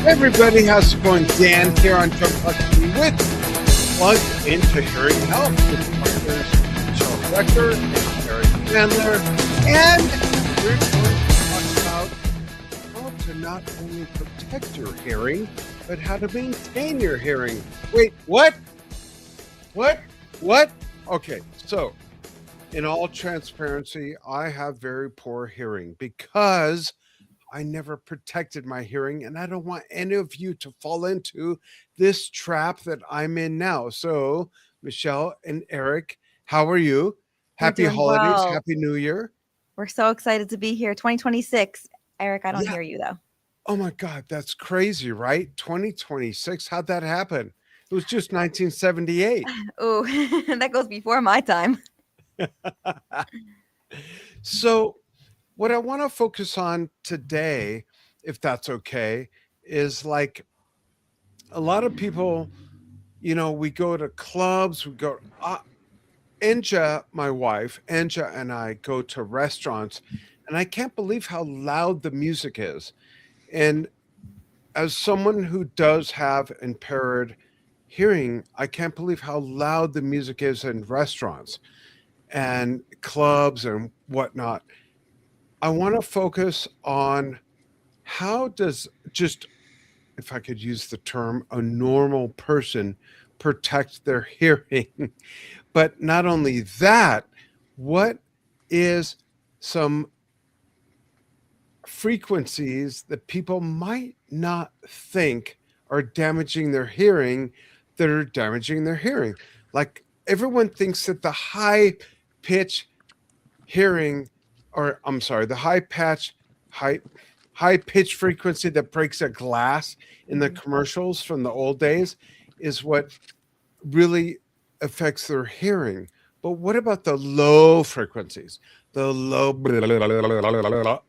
Everybody, how's it going? Dan here on Jump with Plug into Hearing Health with partners Schechter and Dr. and Sandler. And we're going to talk about how to not only protect your hearing, but how to maintain your hearing. Wait, what? What? Okay, so in all transparency, I have very poor hearing because I never protected my hearing, and I don't want any of you to fall into this trap that I'm in now. So, Michelle and Eric, how are you? We're Happy doing holidays. well. Happy New Year. We're so excited to be here. 2026. Eric, I don't Yeah. hear you though. Oh my God, that's crazy, right? 2026. How'd that happen? It was just 1978. Oh, that goes before my time. So, what I want to focus on today, if that's okay, is like a lot of people, we go to clubs, Enja, my wife, Enja and I go to restaurants, and I can't believe how loud the music is. And as someone who does have impaired hearing, I can't believe how loud the music is in restaurants and clubs and whatnot. I want to focus on how does just, if I could use the term, a normal person protect their hearing. But not only that, what is some frequencies that people might not think are damaging their hearing that are damaging their hearing? Like everyone thinks that the high pitch hearing, or I'm sorry, the high pitch frequency that breaks a glass in the Mhm. commercials from the old days is what really affects their hearing. But what about the low frequencies, the low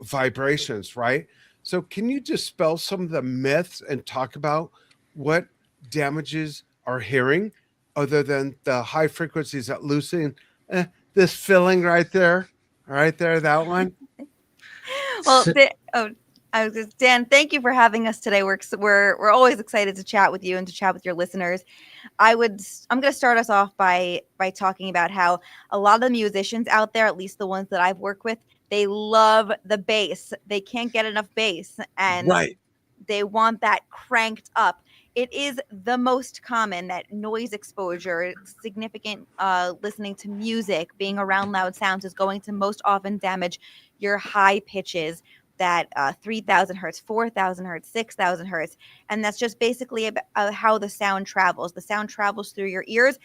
vibrations, right? So, can you dispel some of the myths and talk about what damages our hearing other than the high frequencies that loosen this filling right there, that one? Well, So, Dan, thank you for having us today. We're always excited to chat with you and to chat with your listeners. I'm going to start us off by talking about how a lot of the musicians out there, at least the ones that I've worked with, they love the bass. They can't get enough bass, and Right. they want that cranked up. It is the most common that noise exposure, significant listening to music, being around loud sounds is going to most often damage your high pitches, that 3,000 hertz, 4,000 hertz, 6,000 hertz. And that's just basically about how the sound travels. The sound travels through your ears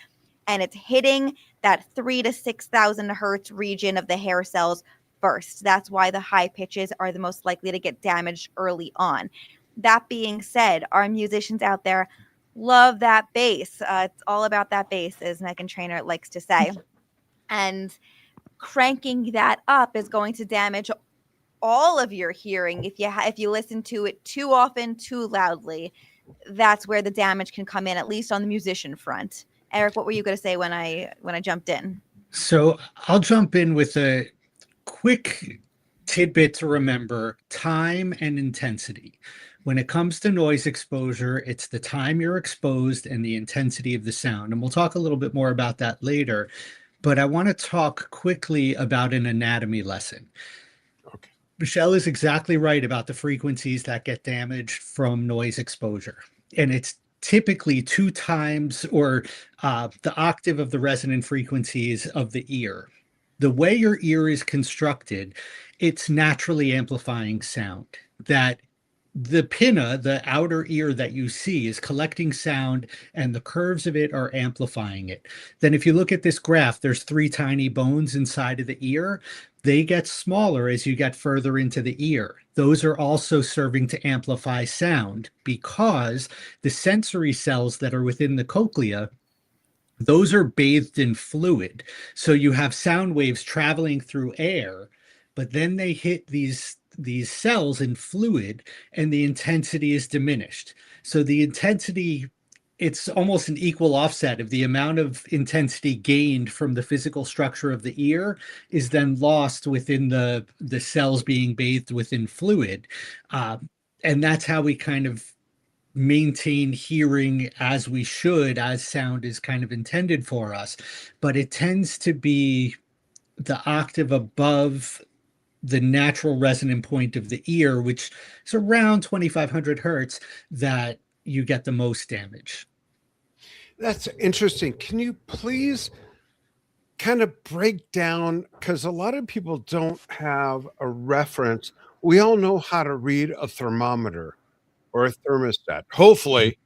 and it's hitting that 3 to 6,000 hertz region of the hair cells first. That's why the high pitches are the most likely to get damaged early on. That being said, our musicians out there love that bass. It's all about that bass, as Megan Trainor likes to say. And cranking that up is going to damage all of your hearing if you listen to it too often, too loudly. That's where the damage can come in, at least on the musician front. Eric, what were you going to say when I jumped in? so I'll jump in with a quick tidbit to remember: time and intensity. When it comes to noise exposure, it's the time you're exposed and the intensity of the sound. And we'll talk a little bit more about that later. But I want to talk quickly about an anatomy lesson. Okay. Michelle is exactly right about the frequencies that get damaged from noise exposure. And it's typically 2 times or the octave of the resonant frequencies of the ear. The way your ear is constructed, it's naturally amplifying sound. That the pinna, the outer ear that you see, is collecting sound and the curves of it are amplifying it. Then if you look at this graph, there's 3 tiny bones inside of the ear. They get smaller as you get further into the ear. Those are also serving to amplify sound because the sensory cells that are within the cochlea, those are bathed in fluid. So you have sound waves traveling through air, but then they hit these cells in fluid and the intensity is diminished. So the intensity, it's almost an equal offset of the amount of intensity gained from the physical structure of the ear is then lost within the cells being bathed within fluid. And that's how we kind of maintain hearing as we should, as sound is kind of intended for us, but it tends to be the octave above the natural resonant point of the ear, which is around 2500 hertz, that you get the most damage. That's interesting. Can you please kind of break down, because a lot of people don't have a reference. We all know how to read a thermometer or a thermostat, hopefully,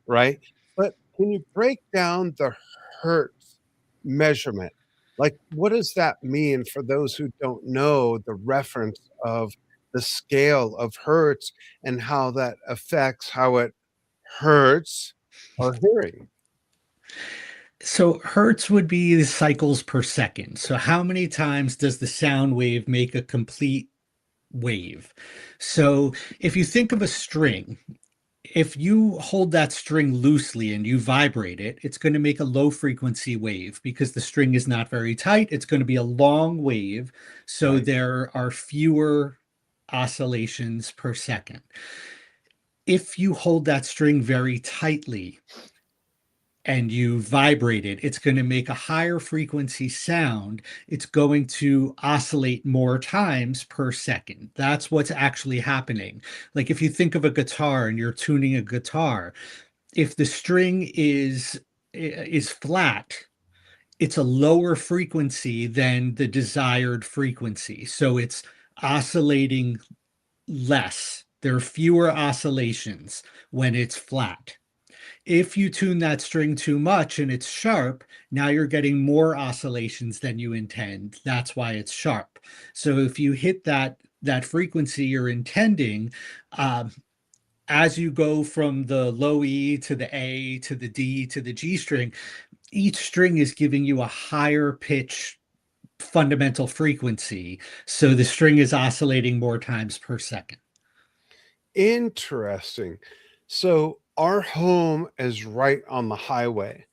right? But can you break down the hertz measurement? Like, what does that mean for those who don't know the reference of the scale of hertz and how that affects how it hurts our hearing? So hertz would be the cycles per second. So how many times does the sound wave make a complete wave? So if you think of a string, if you hold that string loosely and you vibrate it, it's going to make a low frequency wave because the string is not very tight. It's going to be a long wave. So Right. there are fewer oscillations per second. If you hold that string very tightly and you vibrate it, it's going to make a higher frequency sound. It's going to oscillate more times per second. That's what's actually happening. Like if you think of a guitar and you're tuning a guitar, if the string is flat, it's a lower frequency than the desired frequency. So it's oscillating less. There are fewer oscillations when it's flat. If you tune that string too much and it's sharp, now you're getting more oscillations than you intend. That's why it's sharp. So if you hit that frequency you're intending, um, as you go from the low E to the A to the D to the G string, each string is giving you a higher pitch fundamental frequency. So the string is oscillating more times per second. Interesting. So our home is right on the highway.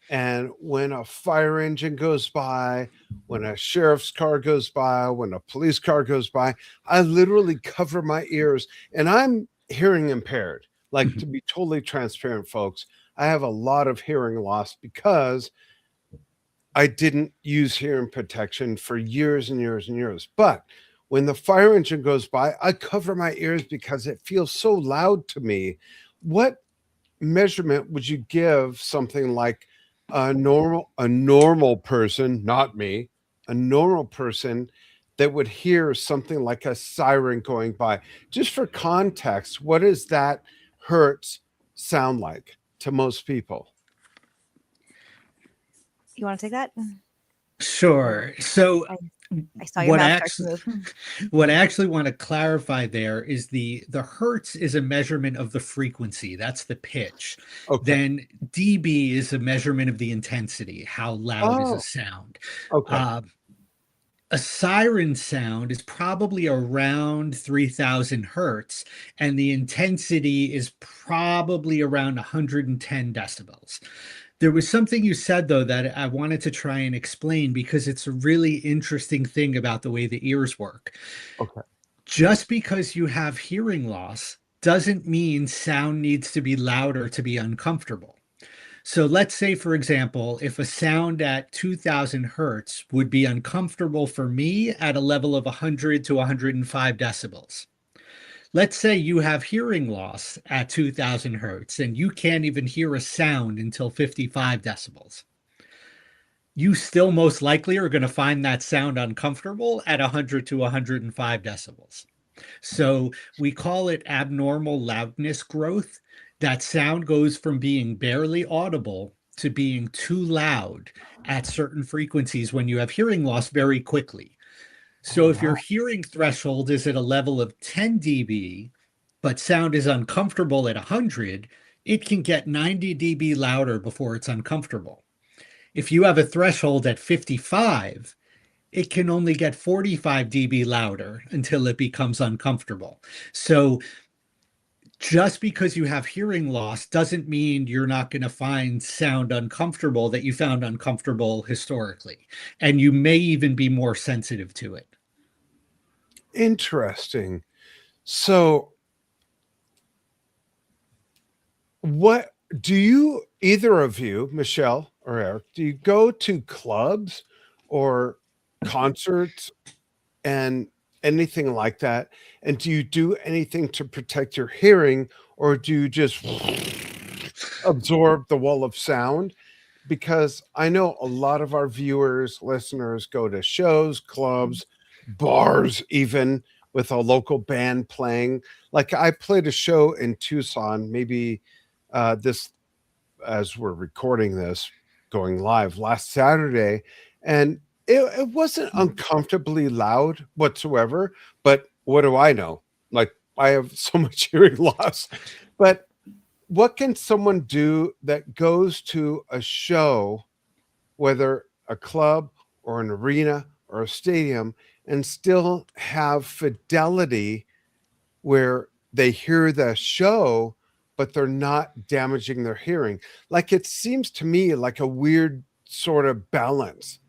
And when a fire engine goes by, when a sheriff's car goes by, when a police car goes by, I literally cover my ears and I'm hearing impaired. Like, to be totally transparent, folks, I have a lot of hearing loss because I didn't use hearing protection for years and years and years. But when the fire engine goes by, I cover my ears because it feels so loud to me. What measurement would you give something like a normal person, not me, a normal person that would hear something like a siren going by? Just for context, what does that hertz sound like to most people? You want to take that? Sure. So I saw your what mouth start to actually move. what I actually want to clarify there is the hertz is a measurement of the frequency. That's the pitch. Okay. Then dB is a measurement of the intensity. How loud is a Oh, sound? okay. Uh, a siren sound is probably around 3000 hertz, and the intensity is probably around 110 decibels. There was something you said, though, that I wanted to try and explain because it's a really interesting thing about the way the ears work. Okay. Just because you have hearing loss doesn't mean sound needs to be louder to be uncomfortable. So let's say, for example, if a sound at 2000 hertz would be uncomfortable for me at a level of 100 to 105 decibels. Let's say you have hearing loss at 2000 hertz and you can't even hear a sound until 55 decibels. You still most likely are going to find that sound uncomfortable at 100 to 105 decibels. So we call it abnormal loudness growth. That sound goes from being barely audible to being too loud at certain frequencies when you have hearing loss very quickly. Oh, So if your wow. hearing threshold is at a level of 10 dB, but sound is uncomfortable at 100, it can get 90 dB louder before it's uncomfortable. If you have a threshold at 55, it can only get 45 dB louder until it becomes uncomfortable. So just because you have hearing loss doesn't mean you're not going to find sound uncomfortable that you found uncomfortable historically. And you may even be more sensitive to it. Interesting. So What do you, either of you, Michelle or Eric, do you go to clubs or concerts and anything like that? And do you do anything to protect your hearing, or do you just absorb the wall of sound? Because I know a lot of our viewers, listeners go to shows, clubs, bars, even with a local band playing. Like I played a show in Tucson, maybe this, as we're recording this, going live last Saturday, and it wasn't uncomfortably loud whatsoever. But what do I know? Like I have so much hearing loss. But what can someone do that goes to a show, whether a club or an arena or a stadium, and still have fidelity where they hear the show, but they're not damaging their hearing? Like it seems to me like a weird sort of balance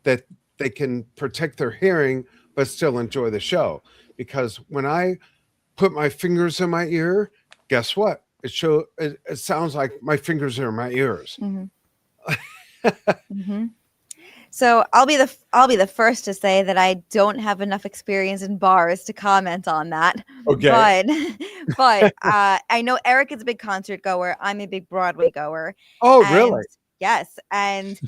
that they can protect their hearing but still enjoy the show. Because when I put my fingers in my ear, guess what? It sounds like my fingers are in my ears. So I'll be the first to say that I don't have enough experience in bars to comment on that. Okay. But I know Eric is a big concert goer. I'm a big Broadway goer. Oh, And really? yes, and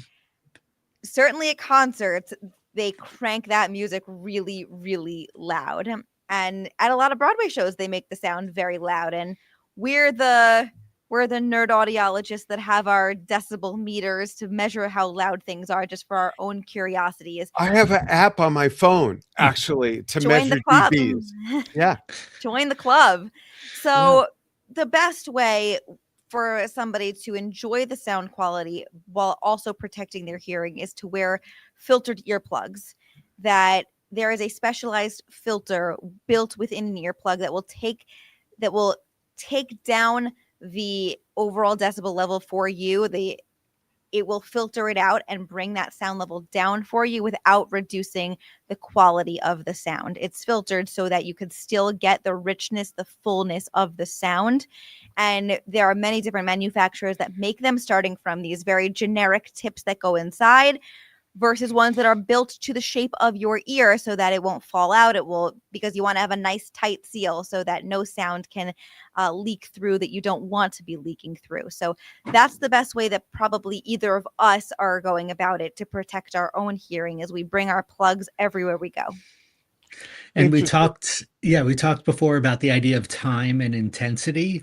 certainly at concerts they crank that music really, really loud. And at a lot of Broadway shows they make the sound very loud. And we're the nerd audiologists that have our decibel meters to measure how loud things are just for our own curiosities. I have an app on my phone actually to Join the measure club. dBs. Yeah. Join the club. So the best way for somebody to enjoy the sound quality while also protecting their hearing is to wear filtered earplugs. That there is a specialized filter built within an earplug that will take down the overall decibel level for you. It will filter it out and bring that sound level down for you without reducing the quality of the sound. It's filtered so that you could still get the richness, the fullness of the sound. And there are many different manufacturers that make them, starting from these very generic tips that go inside versus ones that are built to the shape of your ear so that it won't fall out. It will, because you want to have a nice tight seal so that no sound can leak through that you don't want to be leaking through. So that's the best way that probably either of us are going about it to protect our own hearing, as we bring our plugs everywhere we go. And we talked before about the idea of time and intensity.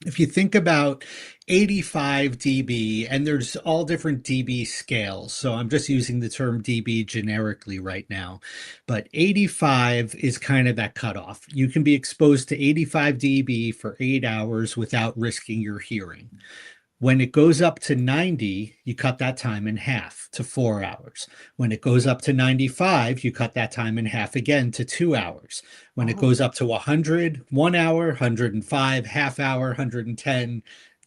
If you think about 85 dB, and there's all different dB scales, so I'm just using the term dB generically right now, but 85 is kind of that cutoff. You can be exposed to 85 dB for 8 hours without risking your hearing. When it goes up to 90, you cut that time in half to 4 hours. When it goes up to 95, you cut that time in half again to 2 hours. When it goes up to 100, 1 hour, 105, half hour, 110,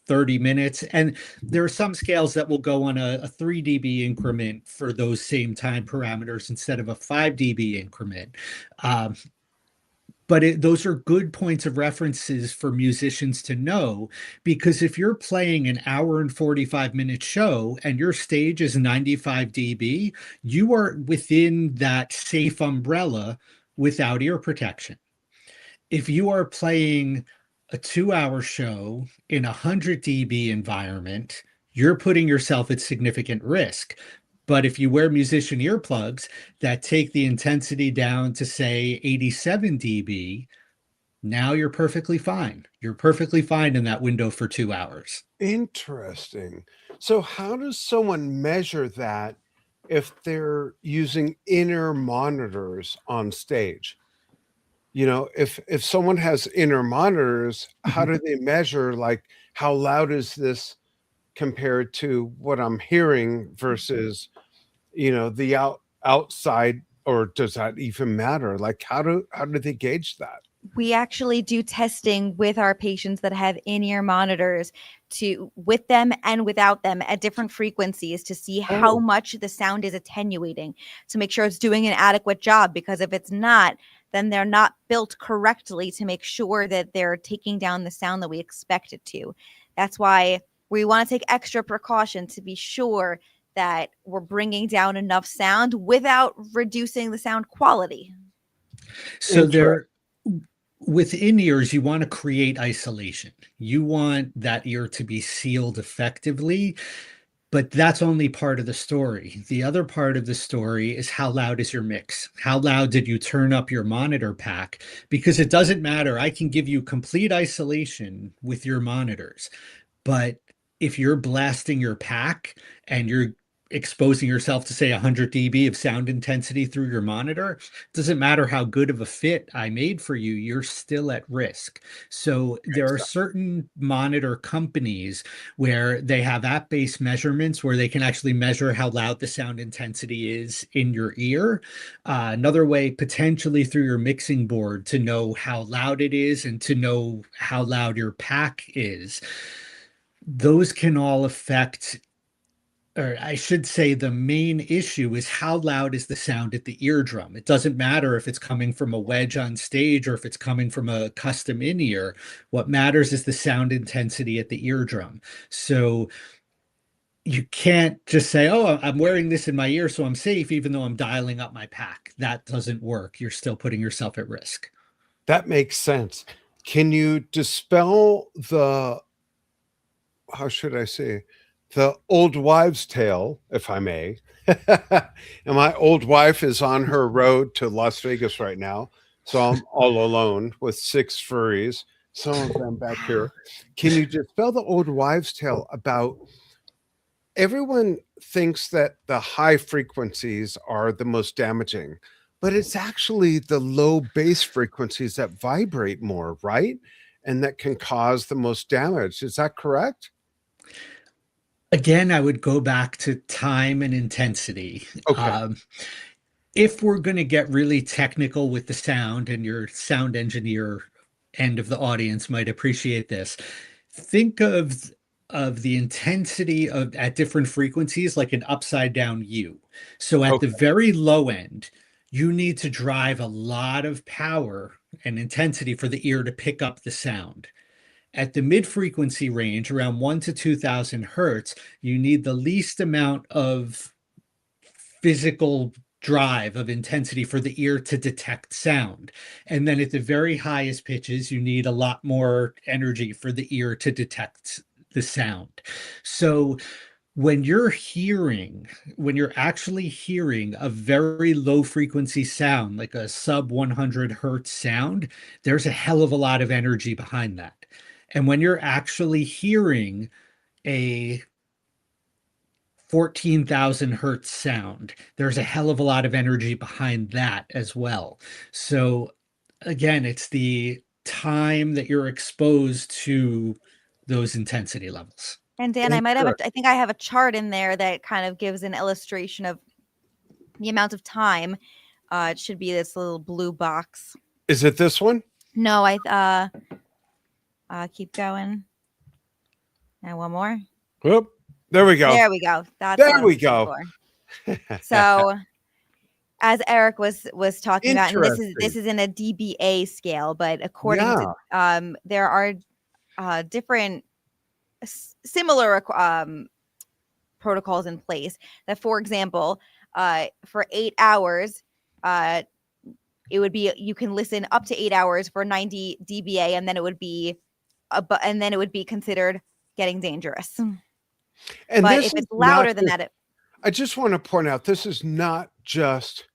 30 minutes. And there are some scales that will go on a 3 dB increment for those same time parameters instead of a 5 dB increment. But those are good points of references for musicians to know, because if you're playing an hour and 45-minute show and your stage is 95 dB, you are within that safe umbrella without ear protection. If you are playing a 2-hour show in a 100 dB environment, you're putting yourself at significant risk. But if you wear musician earplugs that take the intensity down to, say, 87 dB, now you're perfectly fine. You're perfectly fine in that window for 2 hours. Interesting. So how does someone measure that if they're using inner monitors on stage? You know, if someone has inner monitors, how do they measure, like, how loud is this compared to what I'm hearing versus, the outside, or does that even matter? Like, how do they gauge that? We actually do testing with our patients that have in-ear monitors, with them and without them at different frequencies, to see how much the sound is attenuating, to make sure it's doing an adequate job. Because if it's not, then they're not built correctly to make sure that they're taking down the sound that we expect it to. That's why we want to take extra precaution to be sure that we're bringing down enough sound without reducing the sound quality. So there, with in-ears, you want to create isolation. You want that ear to be sealed effectively, but that's only part of the story. The other part of the story is how loud is your mix? How loud did you turn up your monitor pack? Because it doesn't matter. I can give you complete isolation with your monitors, but if you're blasting your pack and you're exposing yourself to say 100 dB of sound intensity through your monitor, it doesn't matter how good of a fit I made for you, you're still at risk. So there are certain monitor companies where they have app-based measurements where they can actually measure how loud the sound intensity is in your ear. Another way, potentially through your mixing board, to know how loud it is and to know how loud your pack is. Those can all affect, or I should say, the main issue is how loud is the sound at the eardrum. It doesn't matter if it's coming from a wedge on stage or if it's coming from a custom in-ear. What matters is the sound intensity at the eardrum. So you can't just say, oh, I'm wearing this in my ear, so I'm safe, even though I'm dialing up my pack. That doesn't work. You're still putting yourself at risk. That makes sense. Can you dispel the, how should I say, the old wives' tale, if I may? And my old wife is on her road to Las Vegas right now. So I'm all alone with 6 furries, some of them back here. Can you dispel the old wives' tale about everyone thinks that the high frequencies are the most damaging, but it's actually the low bass frequencies that vibrate more, right? And that can cause the most damage. Is that correct? Again, I would go back to time and intensity. Okay. If we're going to get really technical with the sound, and your sound engineer end of the audience might appreciate this, think of the intensity of at different frequencies like an upside down U. So at the Okay. very low end, you need to drive a lot of power and intensity for the ear to pick up the sound. At the mid frequency range, around 1 to 2000 hertz, you need the least amount of physical drive of intensity for the ear to detect sound. And then at the very highest pitches, you need a lot more energy for the ear to detect the sound. So when you're actually hearing a very low frequency sound, like a sub 100 hertz sound, there's a hell of a lot of energy behind that. And when you're actually hearing a 14,000 hertz sound, there's a hell of a lot of energy behind that as well. So again, it's the time that you're exposed to those intensity levels. And Dan, I think I have a chart in there that kind of gives an illustration of the amount of time. It should be this little blue box. Is it this one? No, keep going. And one more. Whoop. There we go. There we go. There we go. So, as Eric was talking about, and this is in a dBA scale, but according to there are different similar protocols in place. That, for example, for 8 hours, it would be, you can listen up to 8 hours for 90 dBA, and then it would be considered getting dangerous. And but if it's louder than that, I just want to point out, this is not just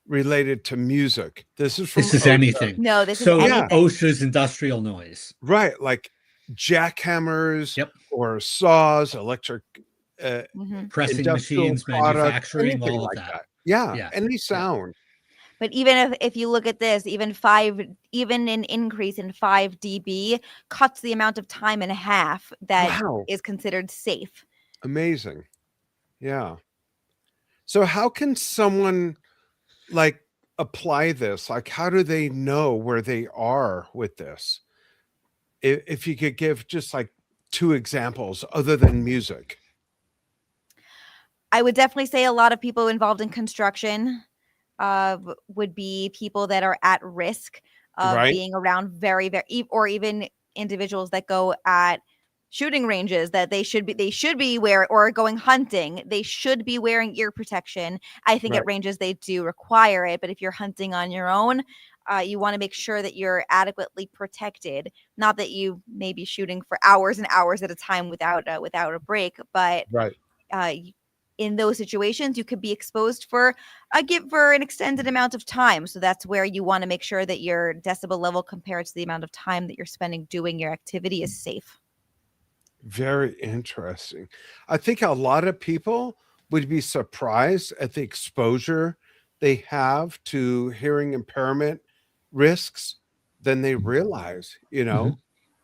related to music. This is OSHA. Anything. No, this is anything. OSHA's industrial noise. Right, like jackhammers or saws, electric pressing machines, manufacturing, all of that. Yeah, any sound. But even if you look at this, even an increase in 5 dB cuts the amount of time in half that is considered safe. Amazing. Yeah. So how can someone like apply this? Like, how do they know where they are with this? If you could give just like 2 examples other than music. I would definitely say a lot of people involved in construction, would be people that are at risk of Right. being around or even individuals that go at shooting ranges, that they should be wearing, or going hunting, they should be wearing ear protection. I think Right. at ranges they do require it, but if you're hunting on your own, you want to make sure that you're adequately protected. Not that you may be shooting for hours and hours at a time without a break, but Right. in those situations, you could be exposed for an extended amount of time. So that's where you want to make sure that your decibel level compared to the amount of time that you're spending doing your activity is safe. Very interesting. I think a lot of people would be surprised at the exposure they have to hearing impairment risks than they realize, you Mhm. know?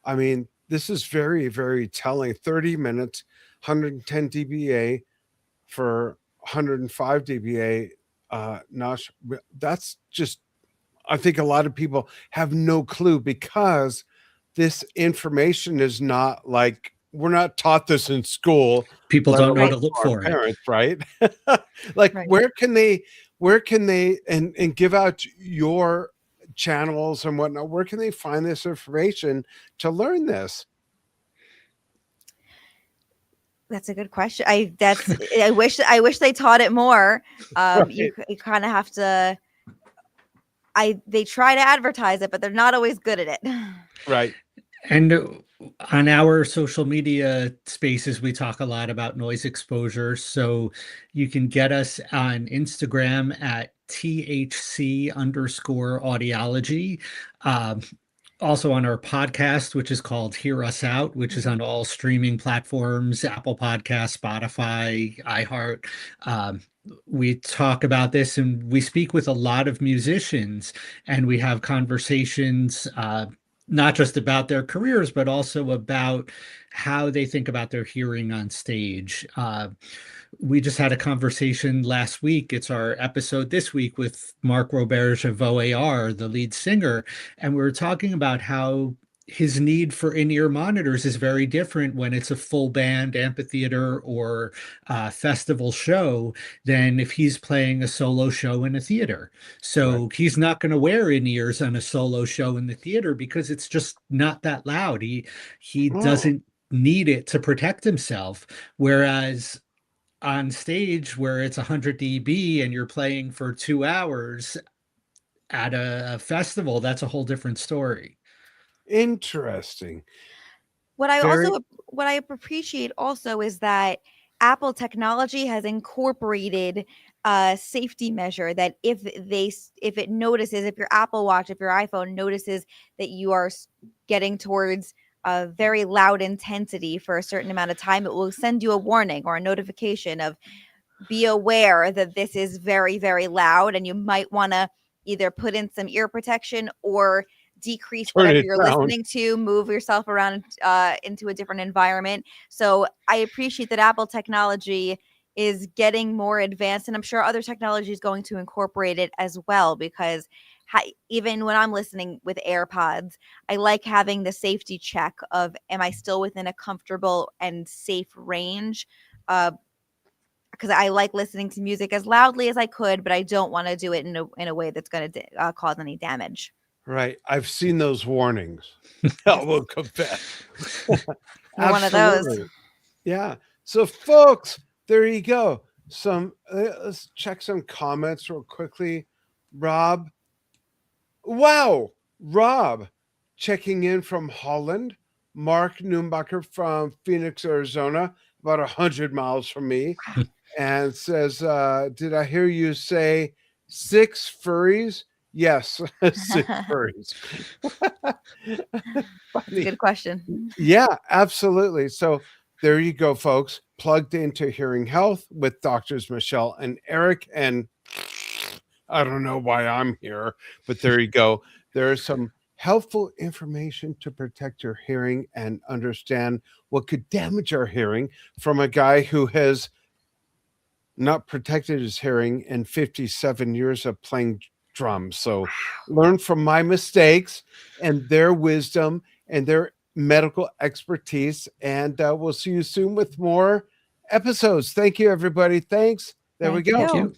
I mean, this is very, very telling. 30 minutes, 110 dBA for 105 dBA notch. That's just, I think a lot of people have no clue because this information is not like, we're not taught this in school, People let don't know alone Right. to look our for it. parents, right? Like, Right. where can they and give out your channels and whatnot? Where can they find this information to learn this? That's a good question. I wish they taught it more. Right. You kind of have to. They try to advertise it, but they're not always good at it. Right. And on our social media spaces, we talk a lot about noise exposure. So you can get us on Instagram at THC_audiology. Um, Also on our podcast, which is called Hear Us Out, which is on all streaming platforms, Apple Podcasts, Spotify, iHeart. Um, we talk about this and we speak with a lot of musicians and we have conversations, not just about their careers, but also about how they think about their hearing on stage. We just had a conversation last week. It's our episode this week with Mark Roberge of OAR, the lead singer. And we were talking about how his need for in-ear monitors is very different when it's a full band amphitheater or festival show than if he's playing a solo show in a theater. Right. So he's not going to wear in-ears on a solo show in the theater because it's just not that loud. He Oh, doesn't need it to protect himself. Whereas on stage where it's 100 dB and you're playing for 2 hours at a festival, that's a whole different story. interesting. What I Very also what I appreciate also is that Apple technology has incorporated a safety measure that if it notices, if your Apple Watch, if your iPhone notices that you are getting towards a very loud intensity for a certain amount of time, it will send you a warning or a notification of, be aware that this is very, very loud and you might want to either put in some ear protection or decrease turn whatever it you're down. listening to, move yourself around into a different environment. So I appreciate that Apple technology is getting more advanced, and I'm sure other technology is going to incorporate it as well, because even when I'm listening with AirPods, I like having the safety check of, am I still within a comfortable and safe range? Because I like listening to music as loudly as I could, but I don't want to do it in a way that's going to cause any damage. Right. I've seen those warnings. I Yes, will confess. you're one of those. Absolutely. Yeah. So, folks, there you go. Let's check some comments real quickly. Rob. Wow. Rob checking in from Holland. Mark Neumbacher from Phoenix, Arizona, about 100 miles from me, and says, did I hear you say 6 furries? Yes, 6 furries. That's a good question. Yeah, absolutely. So there you go, folks. Plugged into Hearing Health with doctors Michelle and Eric. And I don't know why I'm here, but there you go. There is some helpful information to protect your hearing and understand what could damage our hearing from a guy who has not protected his hearing in 57 years of playing drums. So learn from my mistakes and their wisdom and their medical expertise. And we'll see you soon with more episodes. Thank you, everybody. Thanks. There we Thank go. Thank you. you.